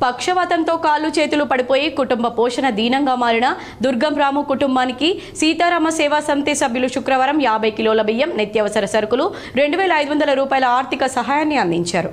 పక్షవాతంతో కాళ్ళు చేతులు పడిపోయి కుటుంబ పోషణ దీనంగా మారిన దుర్గం రాము కుటుంబానికి సీతారామ సేవా సమితి సభ్యులు శుక్రవారం 50 కిలోల బియ్యం, నిత్యావసర సరుకులు, 2500 రూపాయల ఆర్థిక సహాయాన్ని అందించారు.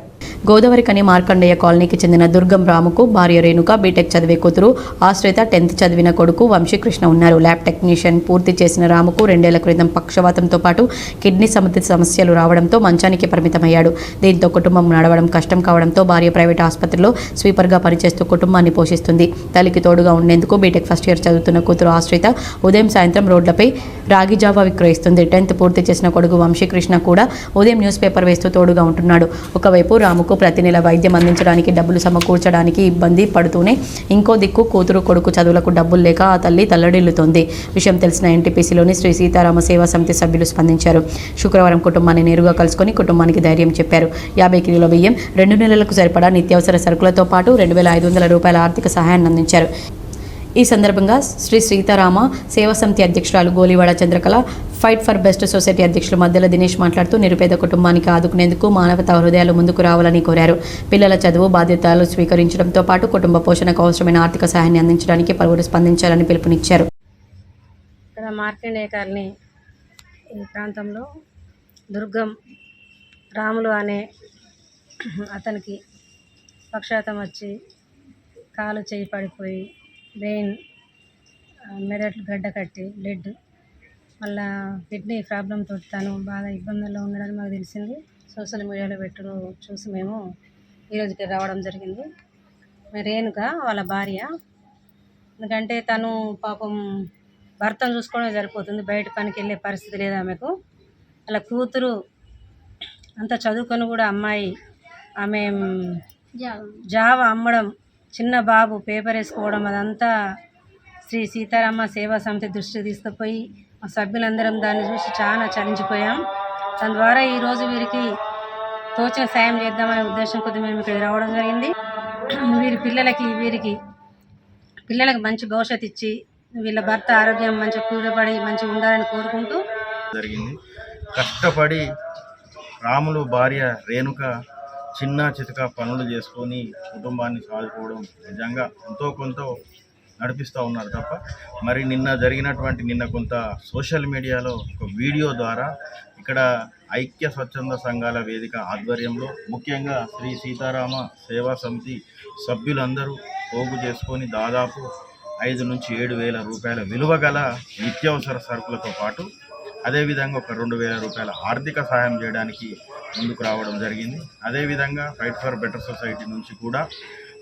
గోదావరి కని మార్కండేయ కాలనీకి చెందిన దుర్గం రాముకు భార్య రేణుక, బీటెక్ చదివే కూతురు ఆశ్రిత, 10th చదివిన కొడుకు వంశీకృష్ణ ఉన్నారు. ల్యాబ్ టెక్నీషియన్ పూర్తి చేసిన రాముకు 2 ఏళ్ల క్రితం పక్షవాతంతో పాటు కిడ్నీ సంబంధిత సమస్యలు రావడంతో మంచానికి పరిమితమయ్యాడు. దీంతో కుటుంబం నడవడం కష్టం కావడంతో భార్య ప్రైవేట్ ఆసుపత్రిలో స్వీపర్గా పనిచేస్తూ కుటుంబాన్ని పోషిస్తుంది. తల్లికి తోడుగా ఉండేందుకు బీటెక్ ఫస్ట్ ఇయర్ చదువుతున్న కూతురు ఆశ్రిత ఉదయం సాయంత్రం రోడ్లపై రాగి జావా విక్రయిస్తుంది. 10th పూర్తి చేసిన కొడుకు వంశీకృష్ణ కూడా ఉదయం న్యూస్ పేపర్ వేస్తూ తోడుగా ఉంటున్నాడు. ఒకవైపు రాముకు ప్రతి నెల వైద్యం అందించడానికి డబ్బులు సమకూర్చడానికి ఇబ్బంది పడుతూనే ఇంకో దిక్కు కూతురు కొడుకు చదువులకు డబ్బులు లేక ఆ తల్లి తల్లడిల్లుతోంది. విషయం తెలిసిన ఎన్టీపీసీలోని శ్రీ సీతారామ సేవా సమితి సభ్యులు స్పందించారు. శుక్రవారం కుటుంబాన్ని నేరుగా కలుసుకొని కుటుంబానికి ధైర్యం చెప్పారు. 50 కిలోల బియ్యం, 2 నెలలకు సరిపడా నిత్యావసర సరుకులతో పాటు 2500 రూపాయల ఆర్థిక సహాయాన్ని అందించారు. ఈ సందర్భంగా శ్రీ సీతారామ సేవా సమితి అధ్యక్షురాలు Golivada Chandrakala, fight for best society అధ్యక్షులు మద్దెల దినేష్ మాట్లాడుతూ నిరుపేద కుటుంబానికి ఆదుకునేందుకు మానవతా హృదయాలు ముందుకు రావాలని కోరారు. పిల్లల చదువు బాధ్యతలు స్వీకరించడంతో పాటు కుటుంబ పోషణకు అవసరమైన ఆర్థిక సహాయాన్ని అందించడానికి పలువురు స్పందించాలని పిలుపునిచ్చారు. ఇక్కడ మార్కండేయ కాలనీ ఈ ప్రాంతంలో దుర్గం రాములు అనే అతనికి పక్షవాతం వచ్చి కాలు చేయి పడిపోయి బ్రెయిన్ మెదడు గడ్డ కట్టి బ్లడ్ మళ్ళా కిడ్నీ ప్రాబ్లంతో తను బాగా ఇబ్బందుల్లో ఉండడానికి మాకు తెలిసింది. సోషల్ మీడియాలో పెట్టడం చూసి మేము ఈరోజుకి రావడం జరిగింది. రేణుక వాళ్ళ భార్య, ఎందుకంటే తను పాపం భర్తను చూసుకోవడం సరిపోతుంది, బయట పనికి వెళ్ళే పరిస్థితి లేదు ఆమెకు. అలా కూతురు అంత చదువుకొని కూడా అమ్మాయి ఆమె జావా అమ్మడం, చిన్న బాబు పేపర్ వేసుకోవడం, అదంతా శ్రీ సీతారామ సేవా సమితి దృష్టికి తీసుకుపోయి మా సభ్యులందరం దాన్ని చూసి చాలా చలించిపోయాం. దాని ద్వారా ఈరోజు వీరికి తోచిన సాయం చేద్దామనే ఉద్దేశం కొద్ది మేము ఇక్కడికి రావడం జరిగింది. వీరికి పిల్లలకు మంచి భవిష్యత్తు ఇచ్చి వీళ్ళ భర్త ఆరోగ్యం మంచి కూడబడి మంచిగా ఉండాలని కోరుకుంటూ జరిగింది. కష్టపడి రాములు భార్య రేణుక చిన్న చితక పనులు చేసుకొని కుటుంబాన్ని సాదుకోవడం నిజంగా ఎంతో కొంత నడిపిస్తూ ఉన్నారు తప్ప మరి నిన్న కొంత సోషల్ మీడియాలో ఒక వీడియో ద్వారా ఇక్కడ ఐక్య స్వచ్ఛంద సంఘాల వేదిక ఆధ్వర్యంలో ముఖ్యంగా శ్రీ సీతారామ సేవా సమితి సభ్యులందరూ పోగు చేసుకొని దాదాపు 5 నుంచి 7 వేల రూపాయల విలువ గల నిత్యావసర సరుకులతో పాటు అదేవిధంగా ఒక 2,000 రూపాయల ఆర్థిక సహాయం చేయడానికి ముందుకు రావడం జరిగింది. అదేవిధంగా ఫైట్ ఫర్ బెటర్ సొసైటీ నుంచి కూడా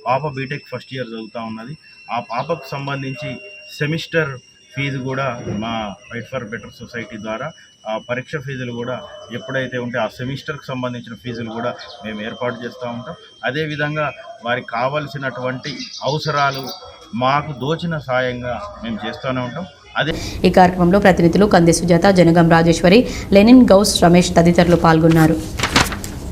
పాప బీటెక్ ఫస్ట్ ఇయర్ చదువుతూ ఉన్నది. ఆ పాపకు సంబంధించి సెమిస్టర్ ఫీజు కూడా మా ఫైట్ ఫర్ బెటర్ సొసైటీ ద్వారా ఆ పరీక్ష ఫీజులు కూడా ఎప్పుడైతే ఉంటే ఆ సెమిస్టర్కి సంబంధించిన ఫీజులు కూడా మేము ఏర్పాటు చేస్తూ ఉంటాం. అదేవిధంగా వారికి కావలసినటువంటి అవసరాలు మాకు దోచిన సాయంగా మేము చేస్తూనే ఉంటాం. ఈ కార్యక్రమంలో ప్రతినిధులు కంది సుజాత, జనగం రాజేశ్వరి, లెనిన్, గౌస్, రమేష్ తదితరులు పాల్గొన్నారు.